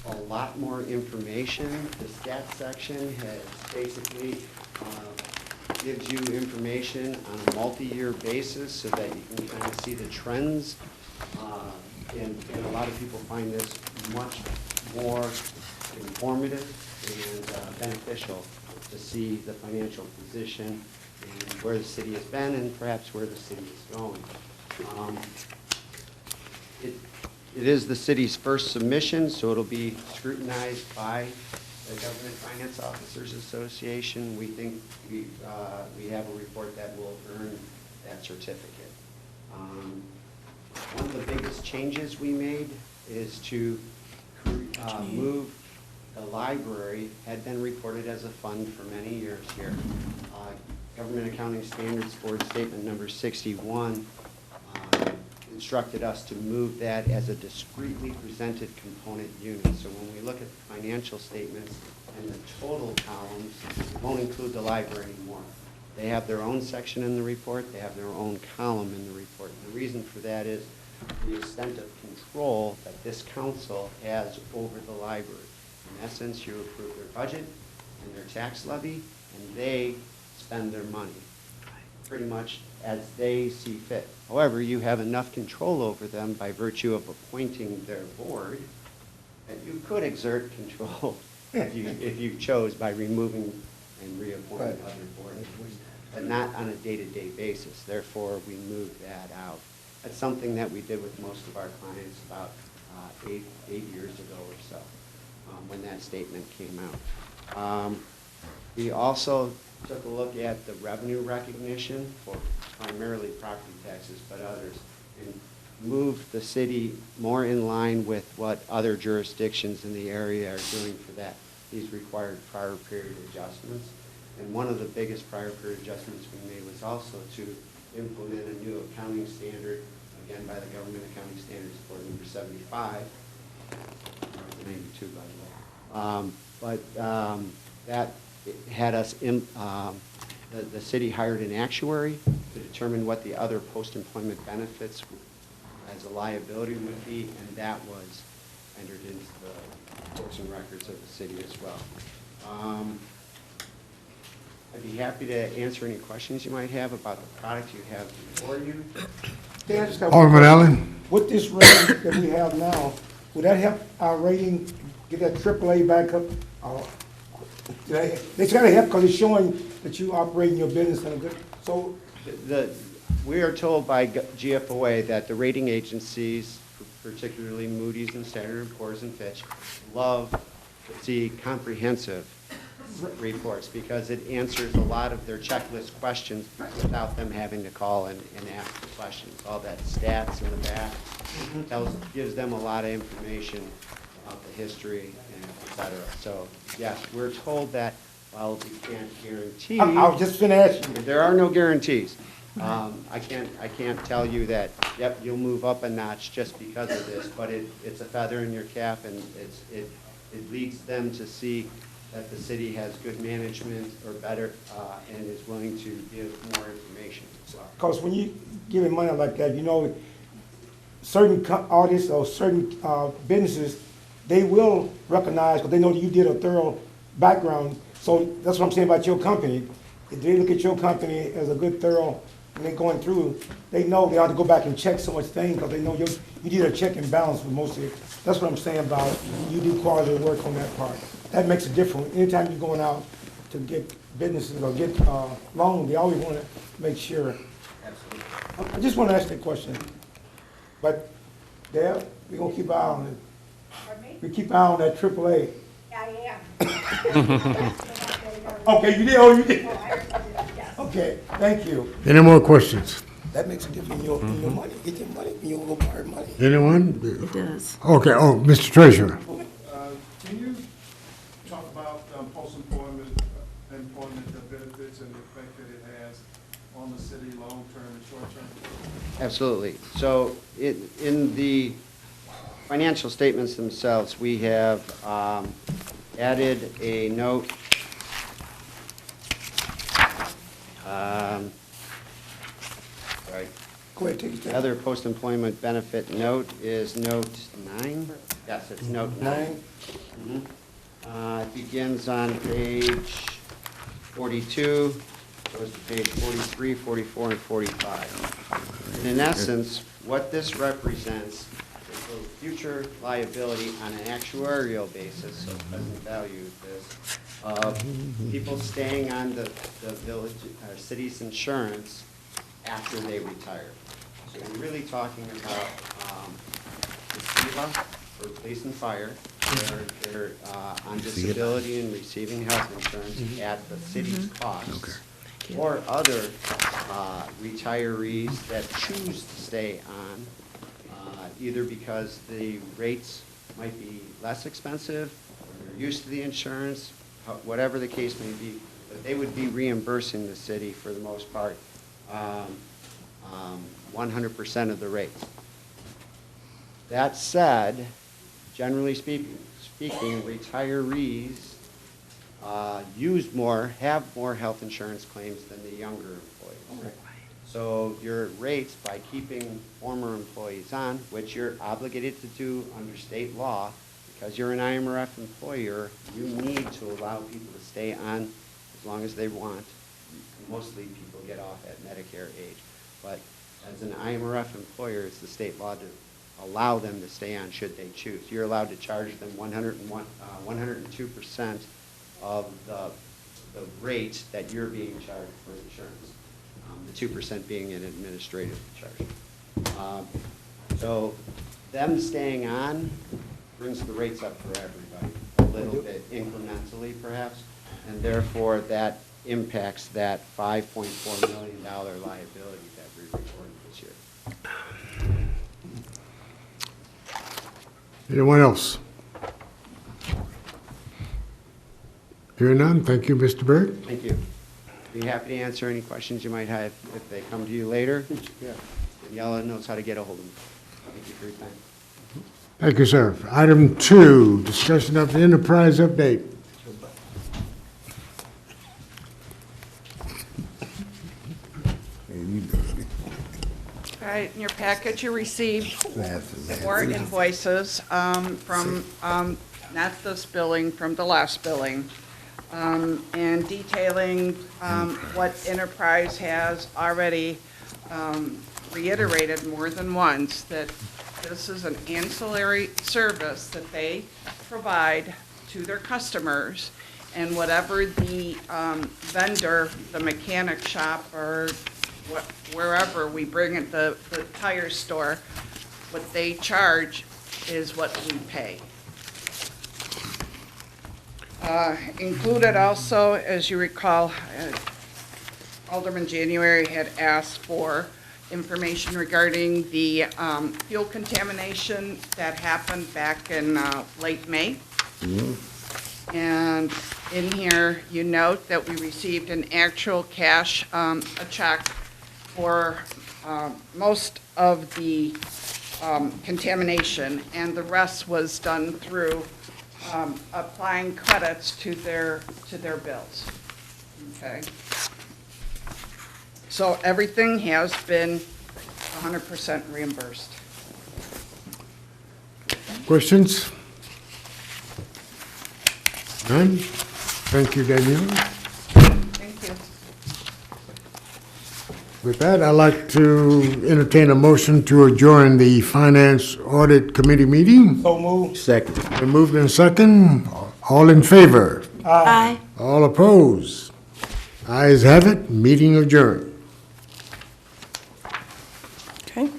a lot more information. The stats section has basically gives you information on a multi-year basis so that you can kind of see the trends. And a lot of people find this much more informative and beneficial to see the financial position and where the city has been and perhaps where the city is going. It is the city's first submission, so it'll be scrutinized by the Government Finance Officers Association. We think we have a report that will earn that certificate. One of the biggest changes we made is to move the library, had been reported as a fund for many years here. Government Accounting Standards Board Statement number 61 instructed us to move that as a discretely presented component unit. So when we look at the financial statements and the total columns, we won't include the library anymore. They have their own section in the report. They have their own column in the report. And the reason for that is the extent of control that this council has over the library. In essence, you approve their budget and their tax levy, and they spend their money pretty much as they see fit. However, you have enough control over them by virtue of appointing their board that you could exert control if you chose by removing and reappointing other board members, but not on a day-to-day basis. Therefore, we moved that out. That's something that we did with most of our clients about eight years ago or so, when that statement came out. We also took a look at the revenue recognition for primarily property taxes, but others, and moved the city more in line with what other jurisdictions in the area are doing for that. These required prior period adjustments. And one of the biggest prior period adjustments we made was also to implement a new accounting standard, again by the Government Accounting Standards Board number 75, 92 by the way. That had us, the city hired an actuary to determine what the other post-employment benefits as a liability would be, and that was entered into the books and records of the city as well. I'd be happy to answer any questions you might have about the product you have before you. Alderman Allen? With this rating that we have now, would that help our rating, get that AAA back up? It's gotta help because it's showing that you operating your business in a good, so. We are told by GFOA that the rating agencies, particularly Moody's and Standard & Poor's and Fitch, love to see comprehensive reports because it answers a lot of their checklist questions without them having to call and ask the questions. All that stats in the back gives them a lot of information about the history and et cetera. So yes, we're told that while we can't guarantee. I was just gonna ask you. There are no guarantees. I can't tell you that, yep, you'll move up a notch just because of this, but it's a feather in your cap, and it leads them to see that the city has good management or better, and is willing to give more information. Because when you giving money like that, you know, certain artists or certain businesses, they will recognize, because they know that you did a thorough background. So that's what I'm saying about your company. If they look at your company as a good thorough, and they're going through, they know they ought to go back and check so much things because they know you did a check and balance with most of it. That's what I'm saying about you do quality work on that part. That makes a difference. Anytime you're going out to get businesses or get loans, they always want to make sure. Absolutely. I just want to ask that question. But, Dale, we're going to keep an eye on it. Pardon me? We keep an eye on that AAA. I am. Okay, you did, oh, you did. Oh, I did, yes. Okay, thank you. Any more questions? That makes a difference in your money. Get your money, you don't go borrow money. Anyone? It does. Okay, oh, Mr. Treasurer. Can you talk about post-employment employment benefits and the effect that it has on the city long-term and short-term? Absolutely. So in the financial statements themselves, we have added a note. Sorry. Go ahead, take it. The other post-employment benefit note is note 9. Yes, it's note 9. It begins on page 42, goes to page 43, 44, and 45. And in essence, what this represents is the future liability on an actuarial basis, so present value this, of people staying on the village, city's insurance after they retire. So you're really talking about the SELA for police and fire. They're on disability and receiving health insurance at the city's cost. Or other retirees that choose to stay on, either because the rates might be less expensive, or they're used to the insurance, whatever the case may be, but they would be reimbursing the city for the most part 100% of the rates. That said, generally speaking, retirees have more health insurance claims than the younger employees. So your rates, by keeping former employees on, which you're obligated to do under state law, because you're an IMRF employer, you need to allow people to stay on as long as they want. Mostly people get off at Medicare age. But as an IMRF employer, it's the state law to allow them to stay on should they choose. You're allowed to charge them 102% of the rate that you're being charged for insurance. The 2% being an administrative charge. So them staying on brings the rates up for everybody a little bit incrementally perhaps, and therefore that impacts that $5.4 million liability that we reported this year. Anyone else? Hearing none, thank you, Mr. Byrd. Thank you. Be happy to answer any questions you might have if they come to you later. Daniela knows how to get a hold of me. Thank you for your time. Thank you, sir. Item 2, discussion of the enterprise update. All right, in your packet, you received 4 invoices from, not this billing, from the last billing, and detailing what Enterprise has already reiterated more than once, that this is an ancillary service that they provide to their customers, and whatever the vendor, the mechanic shop, or wherever we bring it, the tire store, what they charge is what we pay. Included also, as you recall, Alderman January had asked for information regarding the fuel contamination that happened back in late May. And in here, you note that we received an actual cash, a check for most of the contamination, and the rest was done through applying credits to their bills. Okay. So everything has been 100% reimbursed. Questions? None? Thank you, Danielle. Thank you. With that, I'd like to entertain a motion to adjourn the Finance Audit Committee meeting. So move. Second. Been moved in second. All in favor? Aye. All opposed? Ayes have it. Meeting adjourned. Okay.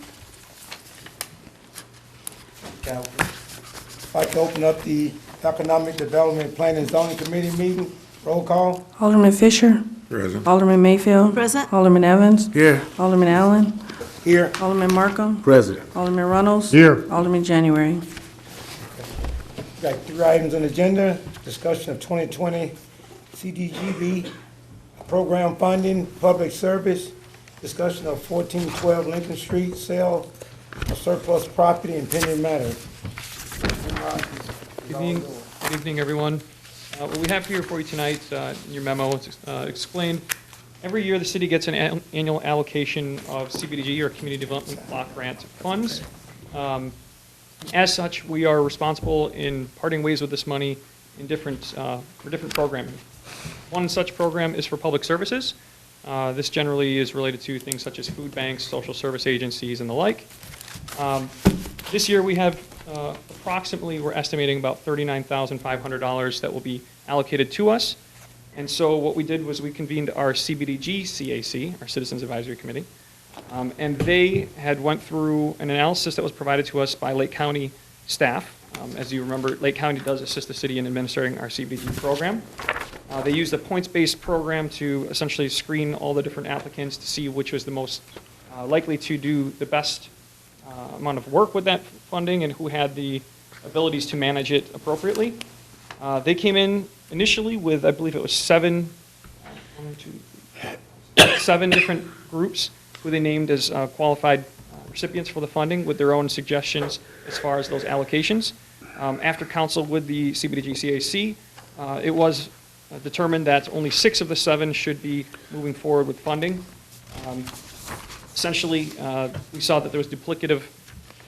I'd like to open up the Economic Development Planning and Zoning Committee meeting. Roll call. Alderman Fisher. Present. Alderman Mayfield. Present. Alderman Evans. Here. Alderman Allen. Here. Alderman Markham. Present. Alderman Runnels. Here. Alderman January. Got 3 items on the agenda. Discussion of 2020 CDGB program funding, public service. Discussion of 1412 Lincoln Street, sale of surplus property and pending matter. Good evening, everyone. What we have here for you tonight, in your memo, it's explained, every year the city gets an annual allocation of CBDG, or Community Development Block Grant funds. As such, we are responsible in parting ways with this money in for different programming. One such program is for public services. This generally is related to things such as food banks, social service agencies, and the like. This year, we have approximately, we're estimating about $39,500 that will be allocated to us. And so what we did was we convened our CBDG CAC, our Citizens Advisory Committee, and they had went through an analysis that was provided to us by Lake County staff. As you remember, Lake County does assist the city in administering our CBDG program. They used a points-based program to essentially screen all the different applicants to see which was the most likely to do the best amount of work with that funding and who had the abilities to manage it appropriately. They came in initially with, I believe it was seven different groups who they named as qualified recipients for the funding with their own suggestions as far as those allocations. After council with the CBDG CAC, it was determined that only 6 of the 7 should be moving forward with funding. Essentially, we saw that there was duplicative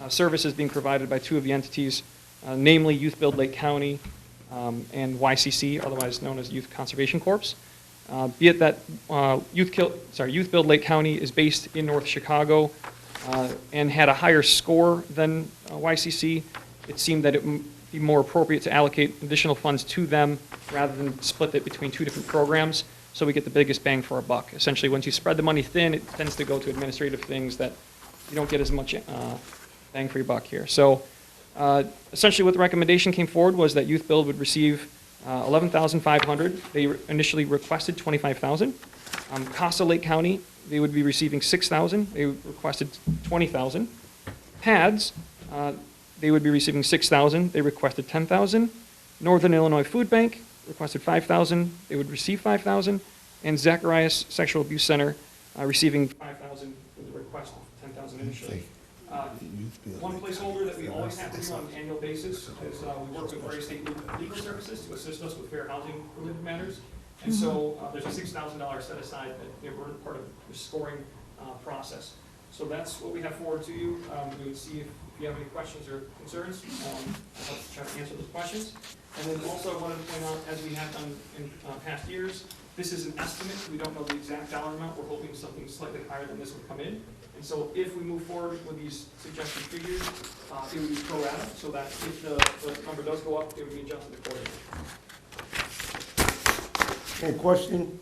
services being provided by 2 of the entities, namely Youth Build Lake County and YCC, otherwise known as Youth Conservation Corps. Be it that Youth Build Lake County is based in North Chicago and had a higher score than YCC, it seemed that it would be more appropriate to allocate additional funds to them rather than split it between 2 different programs, so we get the biggest bang for our buck. Essentially, once you spread the money thin, it tends to go to administrative things that you don't get as much bang for your buck here. So essentially what the recommendation came forward was that Youth Build would receive $11,500. They initially requested $25,000. Casa Lake County, they would be receiving $6,000. They requested $20,000. PADS, they would be receiving $6,000. They requested $10,000. Northern Illinois Food Bank requested $5,000. They would receive $5,000. And Zacharias Sexual Abuse Center receiving $5,000 with a request of $10,000 initially. One placeholder that we always have to do on an annual basis is we work with various state legal services to assist us with fair housing related matters. And so there's a $6,000 set aside that they were part of the scoring process. So that's what we have forward to you. We would see if you have any questions or concerns. I'll try to answer those questions. And then also I wanted to point out, as we have done in past years, this is an estimate. We don't know the exact dollar amount. We're hoping something slightly higher than this would come in. And so if we move forward with these suggested figures, it would be pro rata, so that if the number does go up, it would be adjusted accordingly. Any question?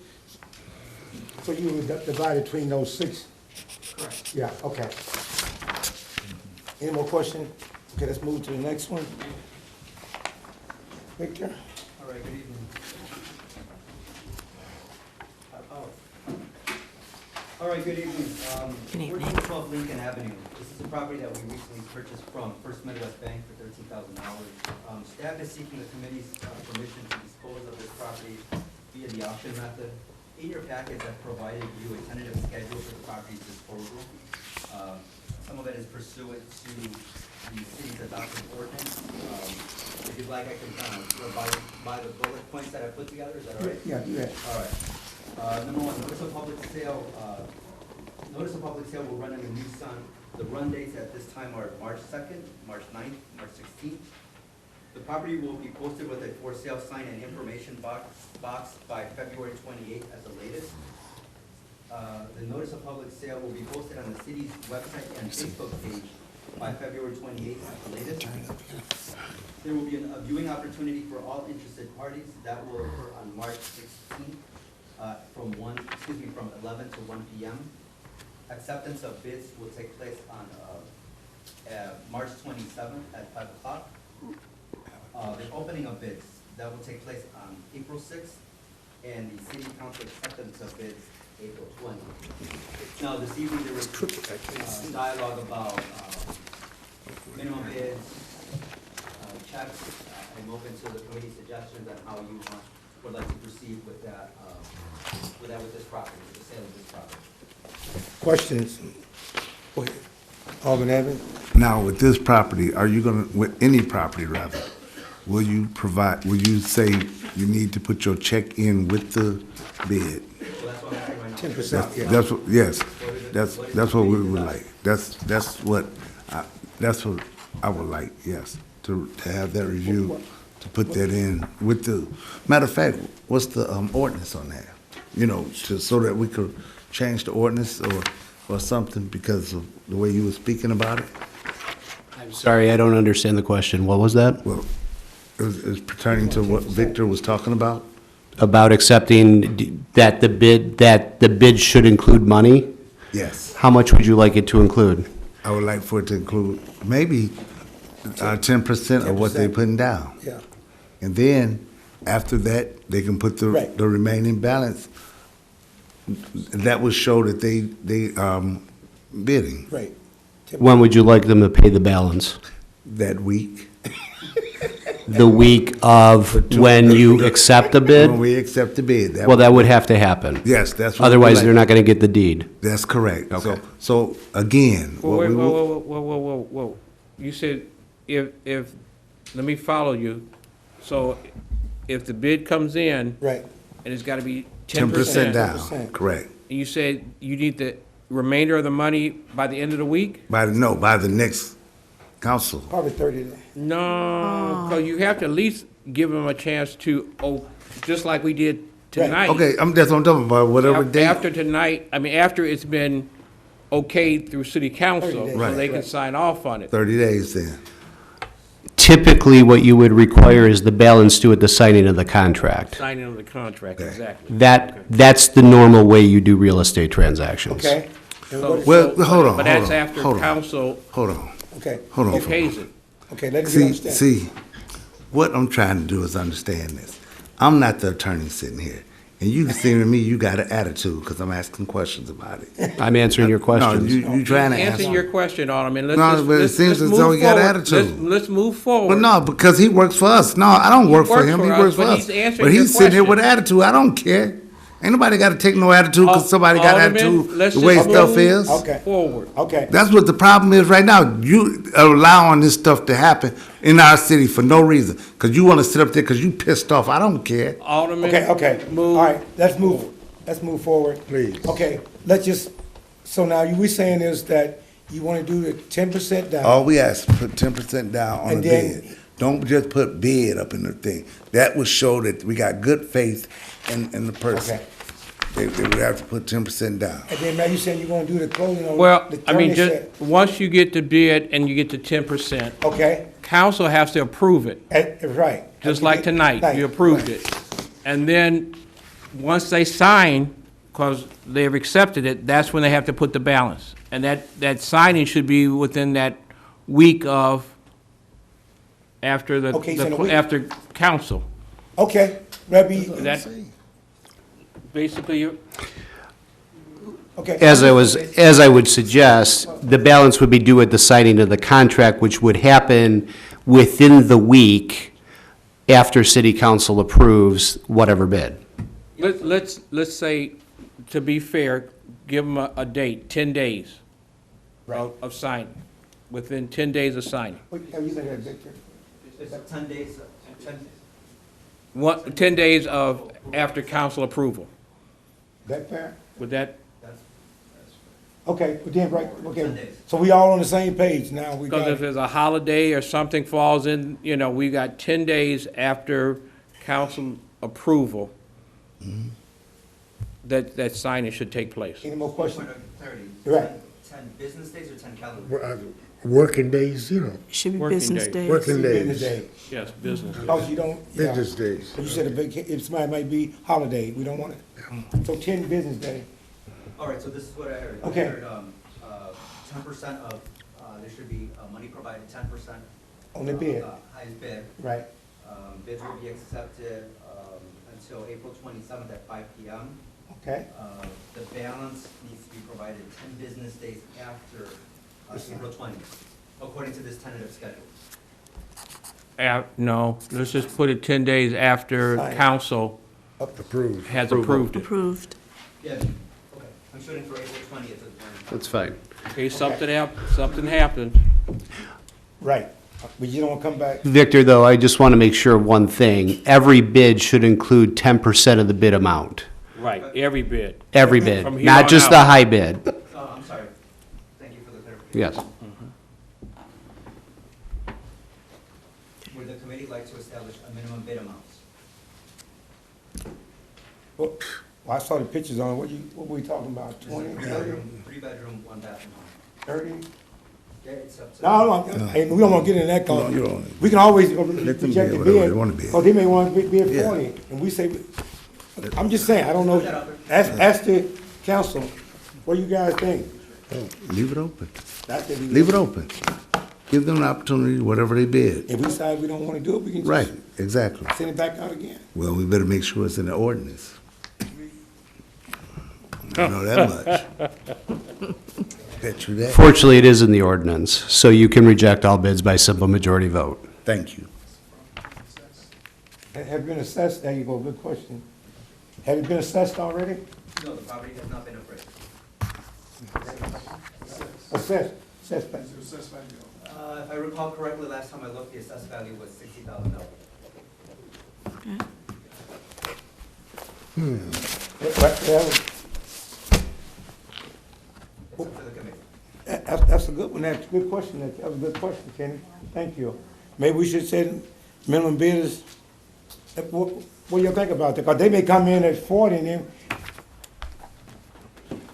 So you would divide between those 6? Correct. Yeah, okay. Any more questions? Okay, let's move to the next one. Victor? All right, good evening. All right, good evening. Good evening. 1412 Lincoln Avenue. This is a property that we recently purchased from First Midwest Bank for $13,000. Staff is seeking the committee's permission to dispose of this property via the auction method. In your package, I've provided you a tentative schedule for the property's disposal. Some of it is pursuant to the city's adopted ordinance. If you'd like, I can go by the bullet points that I put together. Is that all right? Yeah, do that. All right. Number 1, notice of public sale. Notice of public sale will run in the new sun. The run dates at this time are March 2nd, March 9th, March 16th. The property will be posted with a for sale sign and information box by February 28th at the latest. The notice of public sale will be posted on the city's website and Facebook page by February 28th at the latest. There will be a viewing opportunity for all interested parties. That will occur on March 16th. From 11 to 1 p.m. Acceptance of bids will take place on March 27th at 5 o'clock. The opening of bids, that will take place on April 6th, and the city council acceptance of bids April 20th. Now, this evening there was dialogue about minimum bids, checks. I'm open to the committee's suggestions on how you would like to proceed with that, with this property, with the sale of this property. Questions? Go ahead. Alderman Evans? Now, with this property, are you gonna, with any property rather, will you say you need to put your check in with the bid? So that's what I'm saying right now. 10%, yeah. That's what, yes, that's what we would like. That's what I would like, yes, to have that review, to put that in with the, matter of fact, what's the ordinance on that? You know, so that we could change the ordinance or something because of the way you were speaking about it? I'm sorry, I don't understand the question. What was that? Well, it was pertaining to what Victor was talking about? About accepting that the bid should include money? Yes. How much would you like it to include? I would like for it to include maybe 10% of what they're putting down. Yeah. And then, after that, they can put Right. the remaining balance. That would show that they bidding Right. When would you like them to pay the balance? that week. The week of when you accept a When bid? we accept the bid. Well, that would have to happen. Yes, that's what. Otherwise, they're not going to get the deed. That's correct. Okay. So, again, Whoa, what wait, we whoa, will, whoa, whoa, whoa, whoa, whoa. You said if, let me follow you. So if the bid comes in Right. and it's gotta be 10% 10%. down, 10%. correct. And you said you need the remainder of the money by the end of the week? By the next council. Probably 30 days. No, because you have to at least give them a chance to, just like we did tonight. Okay, that's what I'm talking about, whatever date. After tonight, I mean, after it's been okayed through city 30 council, days. so they can Right. sign off on it. 30 days then. Typically, what you would require is the balance due at the signing of the contract. Signing of the contract, exactly. That's the normal way you do real estate transactions. Okay? And So- what is- Well, hold on, But that's hold on, after hold on. council Hold on, Okay. hold on. okays it. Okay, let me See, understand. what I'm trying to do is understand this. I'm not the attorney sitting here, and you can see to me you got an attitude because I'm asking questions about it. I'm answering your No, questions. you trying to Answer answer. your question, Alderman. Let's No, just- but it let's- seems let's as move though he got forward. attitude. Let's move forward. But no, because he works for us. No, I don't work for works him. He for us, works for but us. he's answering But your he's sitting here with question. attitude. I don't care. Ain't nobody got to take no attitude because somebody got Alderman, attitude let's the way just stuff move is. Okay. Forward. Okay. That's what the problem is right now. You allowing this stuff to happen in our city for no reason. Because you want to sit up there because you pissed off. I don't care. Alderman. Okay. Move. All right, let's move forward. Please. Okay, let's just, so now you were saying is that you want to do the 10% down. All we ask is put 10% down on And the then- bid. Don't just put bid up in the thing. That would show that we got good faith in the person. Okay. They would have to put 10% down. And then now you saying you're going to do the closing on. Well, the I mean, attorney just, said- once you get the bid and you get to 10%, Okay, council has to approve it, right. just like tonight, you approved it. And then, once they sign, because they've accepted it, that's when they have to put the balance. And that signing should be within that week of, after Okay, so in a week. after council. Okay, that'd be, That, basically, okay. As I would suggest, the balance would be due at the signing of the contract, which would happen within the week after city council approves whatever bid. let's say, to be fair, give them a date, 10 days of signing, within 10 days of signing. What are you thinking, Victor? It's 10 days, 10 days of, after council approval. That fair? Would that, Okay, but then, right, okay, 10 days. so we all on the same page now, we because got if it. there's a holiday or something falls in, we got 10 days after council approval, that signing should take place. Any more questions? Point of clarity. Right. 10 business days or 10 calendar? Working days, Should be Working business day. days. working Business days, day. Yes, business. Because you don't, yeah. business days. You said if somebody might be holiday, we don't want it. So 10 business day. All right, so this is what I heard. Okay. I heard 10% of, there should be money provided, 10%. On the bid. Highest bid. Right, Bids will be accepted until April 27th at 5 PM. okay, The balance needs to be provided 10 business days after April 20th, according to this tentative schedule. No, let's just put it 10 days after Sign. council Approved. has approved it. Approved. Yeah, okay. I'm shooting for April 20th as the That's fine. Okay, something happened. right. But you don't want to come back, Victor, though, I just want to make sure of one thing. Every bid should include 10% of the bid amount. Right, every bid. Every From bid, here not on just out. the high bid. I'm sorry. Thank you for the clarification. Yes. minimum bid amounts. Well, I saw the pictures on, what were we talking about, This is 20, a 30, three-bedroom, one-bathroom home. 30? Yeah, it's up to. No, hey, we don't wanna get into that, No, cause you don't. we can always Let them reject bid the whatever bid. they wanna bid. Cause they may want to bid Yeah. 40, and we say, I'm just saying, I don't know, ask the council, what you guys think? Leave it open. That's it. Leave it open. Give them an opportunity, whatever they bid. If we decide we don't wanna do it, we can Right, just exactly. send it back out again. Well, we better make sure it's in the ordinance. I know that much. Bet you that. Fortunately, it is in the ordinance, so you can reject all bids by simple majority vote. Thank you. Have you been assessed? There you go, good question. Have you been assessed already? No, the property has not been appraised. Assessed, back. It's assessed value. If I recall correctly, last time I looked, the assessed value was $60,000. It's up to the committee. That's a good one, that's a good question, that was a good question, Kenny, thank you. Maybe we should say minimum bid is, what do you think about that? Because they may come in at 40 and then,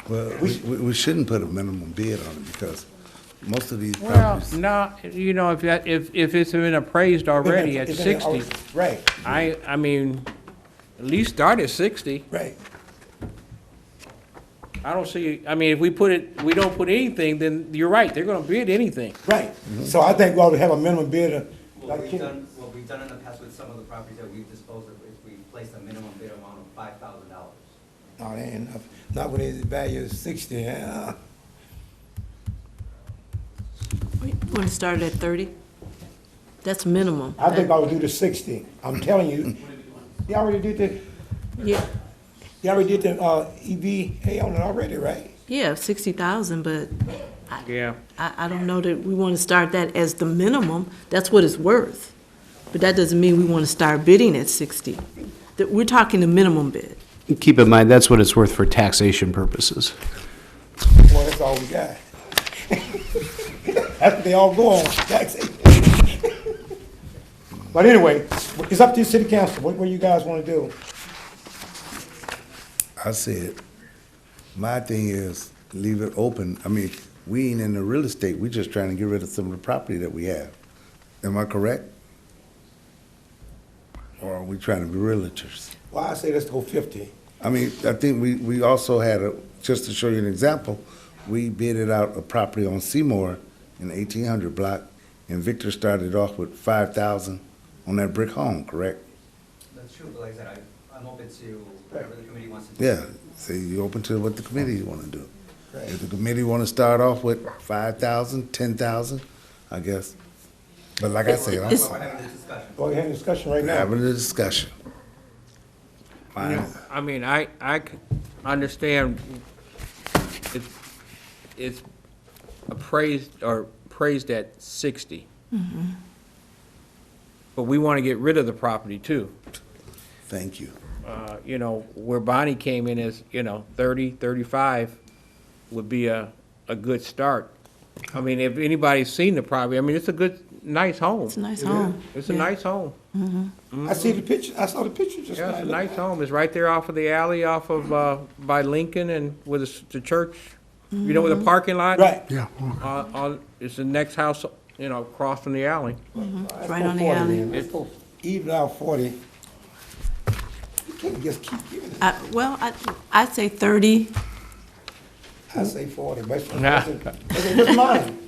Well, we shouldn't put a minimum bid on it because most of these Well, properties. no, you know, if it's been appraised already at It's in- 60, right, I mean, at least start at 60. right. I don't see, I mean, if we don't put anything, then you're right, they're gonna bid anything. Right, so I think we ought to have a minimum bid of, What like, we've done in the past with some of the properties that we've disposed of is we placed a minimum bid amount of $5,000. no, that ain't enough, not when the value is 60, yeah. You want to start at 30? That's minimum. I think I would do the 60, I'm telling you. You already did the, Yeah, you already did the, EVA on it already, right? yeah, 60,000, but Yeah. I don't know that we want to start that as the minimum. That's what it's worth. But that doesn't mean we want to start bidding at 60. That we're talking the minimum bid. Keep in mind, that's what it's worth for taxation purposes. Well, that's all we got. That's what they all go on, taxation. But anyway, it's up to the city council, what you guys wanna do? I said, my thing is leave it open. I mean, we ain't in the real estate. We just trying to get rid of some of the property that we have. Am I correct? Or are we trying to be realtors? Well, I say let's go 50. I mean, I think we also had just to show you an example, we bidded out a property on Seymour in the 1800 block, and Victor started off with 5,000 on that brick home, correct? That's true, but like I said, I'm open to whatever the committee wants to do. Yeah, so you're open to what the committee want to do. If the committee want to start off with 5,000, 10,000, I guess. But like I said, It's- We're having this discussion. Well, we're having a discussion right we're now. having a discussion. Fine. I mean, I c- understand it's appraised or praised at 60. But we want to get rid of the property too. Thank you. You know, where Bonnie came in as, 30, 35 would be a good start. I mean, if anybody's seen the property, I mean, it's a good, nice home. It's a nice home. It's a Yeah. nice home. I see the picture, I saw the picture just Yeah, now. it's a nice home. It's right there off of the alley, off of, by Lincoln and with the church, with the parking lot. Right. Yeah. It's the next house, across from the alley. Let's Right go on the 40 alley. then. Let's go even out 40. You can't just keep giving it. Well, I'd say 30. I say 40, but Nah. it's mine.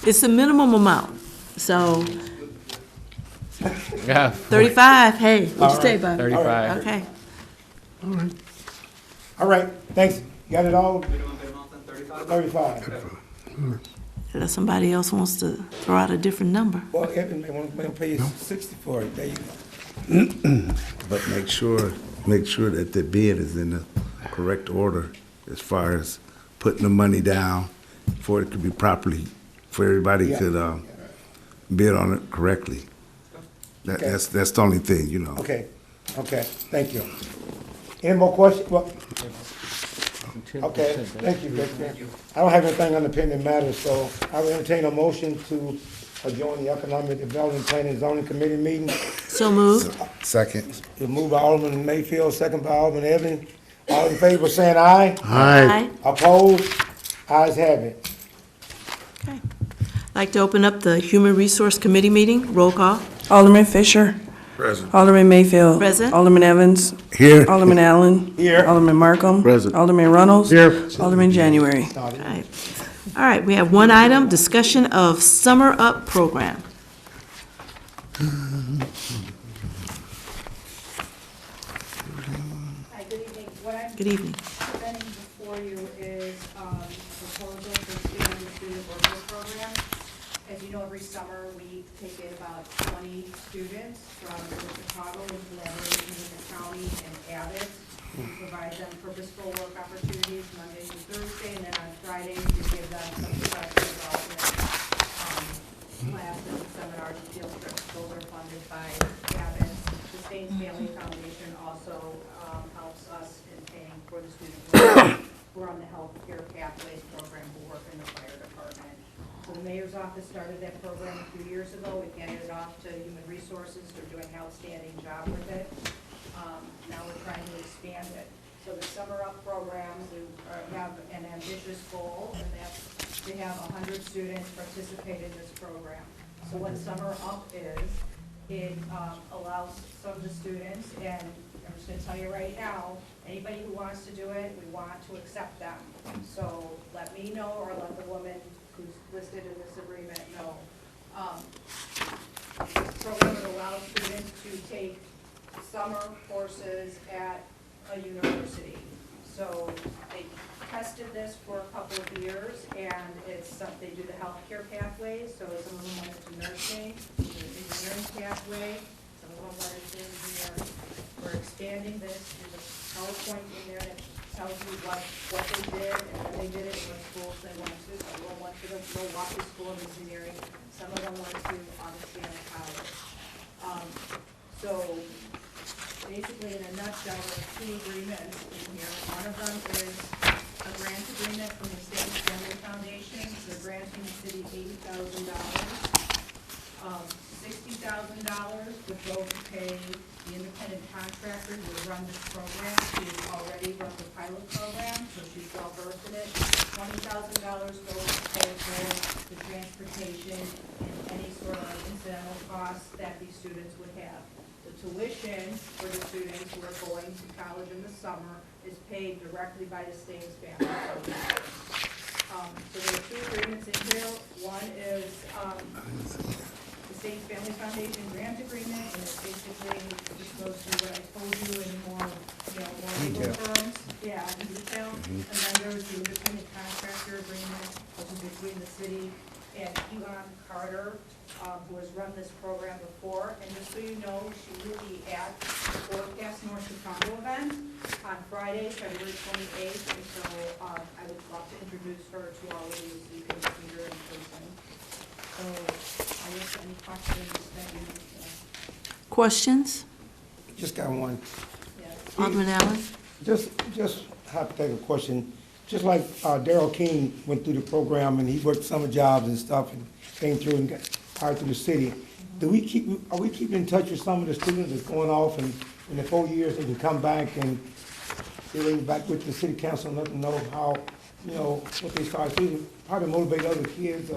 It's a minimum amount. So Yeah. 35, hey, what'd you say, Bob? 35. Okay. All right, thanks. You got it all? Minimum bid amount on 35? 35. Unless somebody else wants to throw out a different number. Well, Evan may want to pay you 60 for it. There you go. But make sure that the bid is in the correct order as far as putting the money down for it to be properly, for everybody Yeah. could, bid on it correctly. Okay. That's the only thing, Okay, thank you. Any more questions? Well, okay, thank you, Victor. I don't have anything on the pending matter, so I will entertain a motion to adjourn the Economic Development Planning and Zoning Committee meeting. So moved. Second. It's moved by Alderman Mayfield, second by Alderman Evans. All in favor saying aye? Aye. Opposed? Ayes have it. Okay. I'd like to open up the Human Resource Committee meeting. Roll call. Alderman Fisher. Present. Alderman Mayfield. Present. Alderman Evans. Here. Alderman Allen. Here. Alderman Markham. Present. Alderman Runnels. Here. Alderman January. All right. All right, we have one item, discussion of Summer Up program. Hi, good evening. What I'm Good evening. presenting before you is proposal for student worker program. As you know, every summer, we take in about 20 students from Chicago in collaboration with the county and Abbott. We provide them purposeful work opportunities Monday through Thursday, and then on Fridays, we give them some professional development classes, seminars, and field trips. Those are funded by Abbott. The Staines Family Foundation also helps us in paying for the student who are on the Health Care Pathways program who work in the fire department. So the mayor's office started that program a few years ago. We handed it off to Human Resources. They're doing an outstanding job with it. Now we're trying to expand it. So the Summer Up programs have an ambitious goal, and that's to have 100 students participate in this program. So what Summer Up is, it allows some of the students, and I'm just gonna tell you right now, anybody who wants to do it, we want to accept them. So let me know, or let the woman who's listed in this agreement know. This program would allow students to take summer courses at a university. So they tested this for a couple of years, and they do the healthcare pathways. So some of them went into nursing, the engineering pathway, some of them went into engineering. We're expanding this. There's a PowerPoint in there that tells you what they did and when they did it and what schools they went to. Some of them went to the Milwaukee School of Engineering. Some of them went to Augustana College. So basically, in a nutshell, there are two agreements in here. One of them is a grant agreement from the State Family Foundation. They're granting the city $80,000. $60,000 would go to pay the independent contractor who will run this program. She's already run the pilot program, so she's well versed in it. $20,000 goes to pay for the transportation and any sort of incidental costs that these students would have. The tuition for the students who are going to college in the summer is paid directly by the Staines Family Foundation. So there are two agreements in here. One is the Staines Family Foundation grant agreement, and it basically just goes through what I told you in more legal terms. Yeah, in detail. And then there's the independent contractor agreement, which is between the city and Elon Carter, who has run this program before. And just so you know, she will be at the Forecast North Chicago event on Friday, February 28th. And so I would love to introduce her to all of you so you can meet her in person. So I guess any questions that you Questions? Just got one. Yes. Alderman Allen? Just hypothetical question. Just like Darrell King went through the program and he worked summer jobs and stuff and came through and got hired through the city. Are we keeping in touch with some of the students that's going off and in the 4 years they can come back and they're back with the city council and let them know how, what they started doing, probably motivate other kids,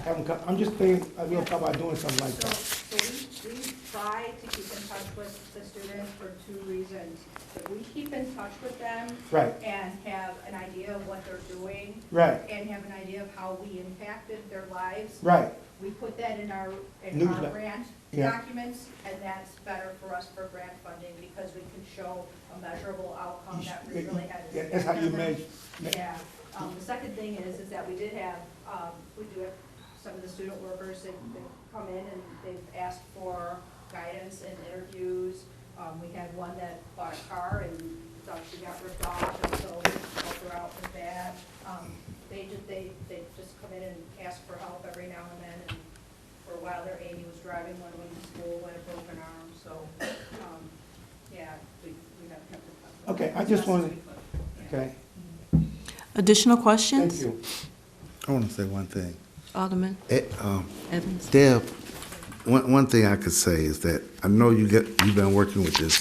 have them come. I'm just thinking, we'll talk about doing something like that. So we try to keep in touch with the students for two reasons. That we keep in touch with them. Right. And have an idea of what they're doing. Right. And have an idea of how we impacted their lives. Right. We put that in our Newsletter. grant Yeah. documents, and that's better for us for grant funding because we can show a measurable outcome that we really had. an Yeah, that's how impact you on them. measure. Yeah. The second thing is that we did have, we do have some of the student workers that come in and they've asked for guidance and interviews. We had one that bought a car and thought she got ripped off, and so we helped her out with that. They just come in and ask for help every now and then, and for a while there, Amy was driving one of them to school with a broken arm, so, yeah, we have kept in touch with them. Okay, I just As best as wanted, we could. Yeah. okay, Additional questions? thank you. I want to say one thing. Alderman Evans. Deb, one thing I could say is that I know you've been working with this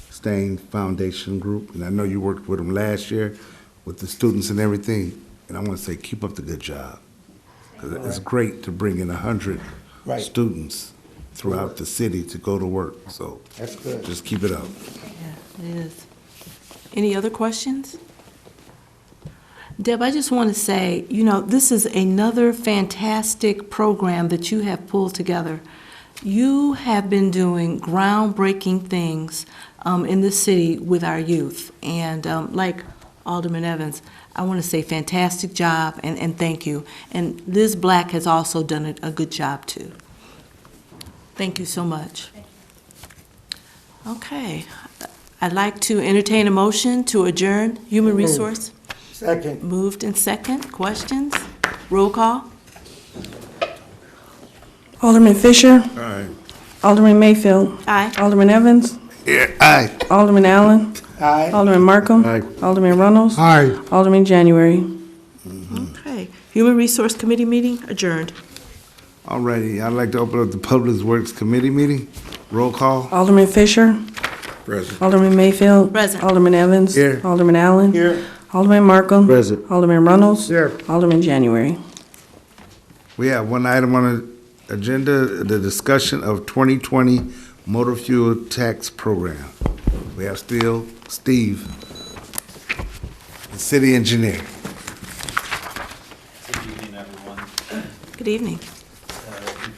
Stain Foundation group, and I know you worked with them last year with the students and everything, and I want to say, keep up the good job. 'Cause it's great to bring in 100 Right. students throughout the city to go to work, so That's good. just keep it up. Yeah, it is. Any other questions? Deb, I just want to say, this is another fantastic program that you have pulled together. You have been doing groundbreaking things in this city with our youth. And like Alderman Evans, I want to say fantastic job and thank you. And Liz Black has also done a good job too. Thank you so much. Okay. I'd like to entertain a motion to adjourn Human Resource. Second. Moved and second. Questions? Roll call. Alderman Fisher. All right. Alderman Mayfield. Aye. Alderman Evans. Yeah, aye. Alderman Allen. Aye. Alderman Markham. Aye. Alderman Runnels. Aye. Alderman January. Okay. Human Resource Committee meeting adjourned. All righty, I'd like to open up the Public Works Committee meeting. Roll call. Alderman Fisher. Present. Alderman Mayfield. Present. Alderman Evans. Here. Alderman Allen. Here. Alderman Markham. Present. Alderman Runnels. Here. Alderman January. We have one item on the agenda, the discussion of 2020 motor fuel tax program. We have still Steve, the city engineer. Good evening, everyone. Good evening. In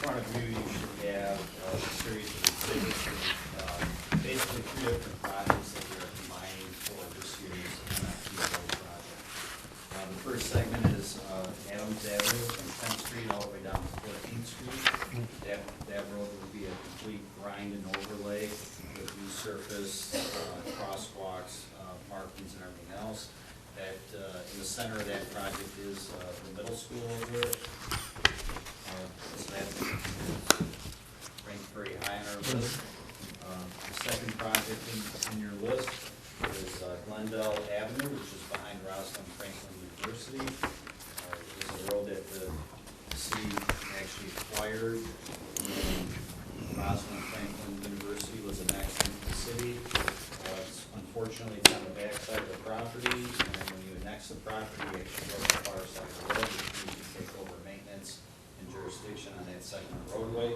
front of you, you should have a series of exhibits, basically three different projects that we are combining for this year's MFTO project. The first segment is Adams Avenue from 10th Street all the way down to 14th Street. That road will be a complete grind and overlay with new surface, crosswalks, markings and everything else. That, in the center of that project is the middle school over there. So that ranks very high on our list. The second project in your list is Glendale Avenue, which is behind Rosalind Franklin University. It's a road that the city actually acquired when Rosalind Franklin University was annexed into the city. Unfortunately, it's on the backside of the property, and then when you annex the property, you actually go to the far side of the road, which means you take over maintenance and jurisdiction on that segment of roadway.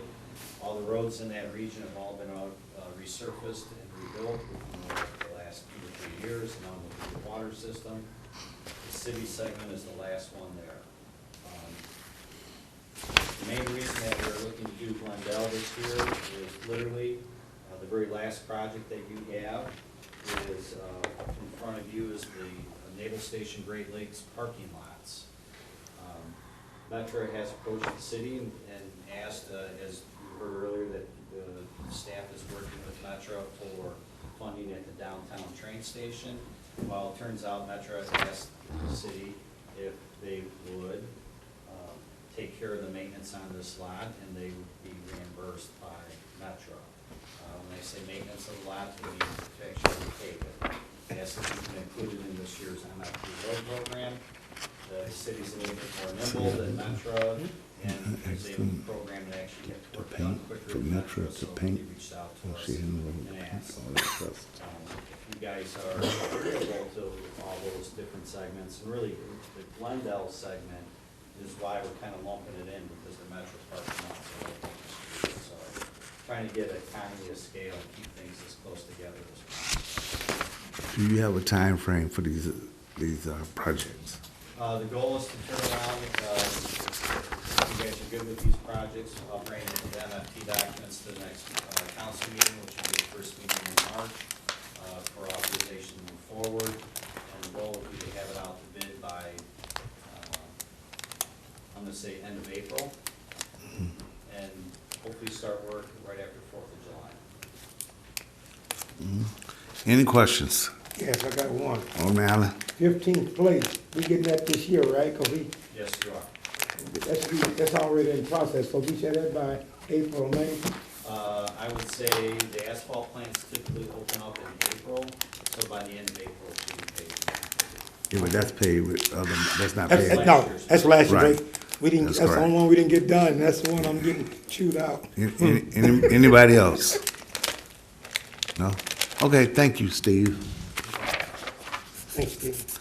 All the roads in that region have all been resurfaced and rebuilt within the last 2 or 3 years, along with the water system. The city segment is the last one there. The main reason that we're looking to do Glendale this year is literally the very last project that you have is in front of you is the Naval Station Great Lakes parking lots. Metro has approached the city and asked, as you heard earlier, that the staff is working with Metro for funding at the downtown train station. Well, it turns out Metro has asked the city if they would take care of the maintenance on this lot, and they would be reimbursed by Metro. When I say maintenance of the lot, they mean to actually pay it. They asked if we can include it in this year's MFT road program. The city's a little bit more nimble than Metro, and is able to program and actually get work done quicker than Metro, so they reached out to us and asked. If you guys are agreeable to all those different segments, and really the Glendale segment is why we're kind of lumping it in, because the Metro parking lots are all over the street. So trying to get economy of scale and keep things as close together as possible. Do you have a time frame for these projects? The goal is to turn around, if you guys are good with these projects, I'll bring the MFT documents to the next council meeting, which will be the first meeting in March, for authorization to move forward. And the goal would be to have it out to bid by, I'm gonna say end of April, and hopefully start work right after 4th of July. Any questions? Yes, I got one. Alderman Allen? 15th place, we getting that this year, right? 'Cause Yes, you are. that's already in process, so we said that by April, May. I would say the asphalt plants typically open up in April, so by the end of April, it should be paid. Yeah, but that's paid with other, that's not That's, paid. no, that's last year, Right. right? That's the correct. only one we didn't get done. That's the one I'm getting chewed out. Anybody else? No? Okay, thank you, Steve. Thanks, Steve.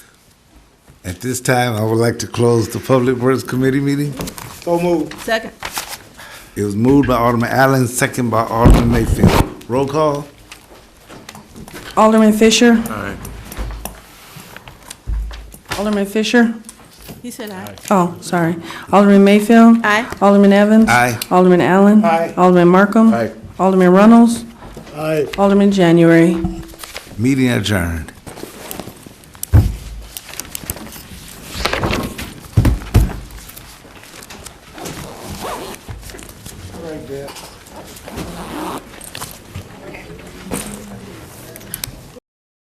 At this time, I would like to close the Public Works Committee meeting. So moved. Second. It was moved by Alderman Allen, second by Alderman Mayfield. Roll call? Alderman Fisher. Alderman Fisher. He said aye. Oh, sorry. Alderman Mayfield. Aye. Alderman Evans. Aye. Alderman Allen. Aye. Alderman Markham. Aye. Alderman Runnels. Aye. Alderman January. Meeting adjourned. All right, Dad.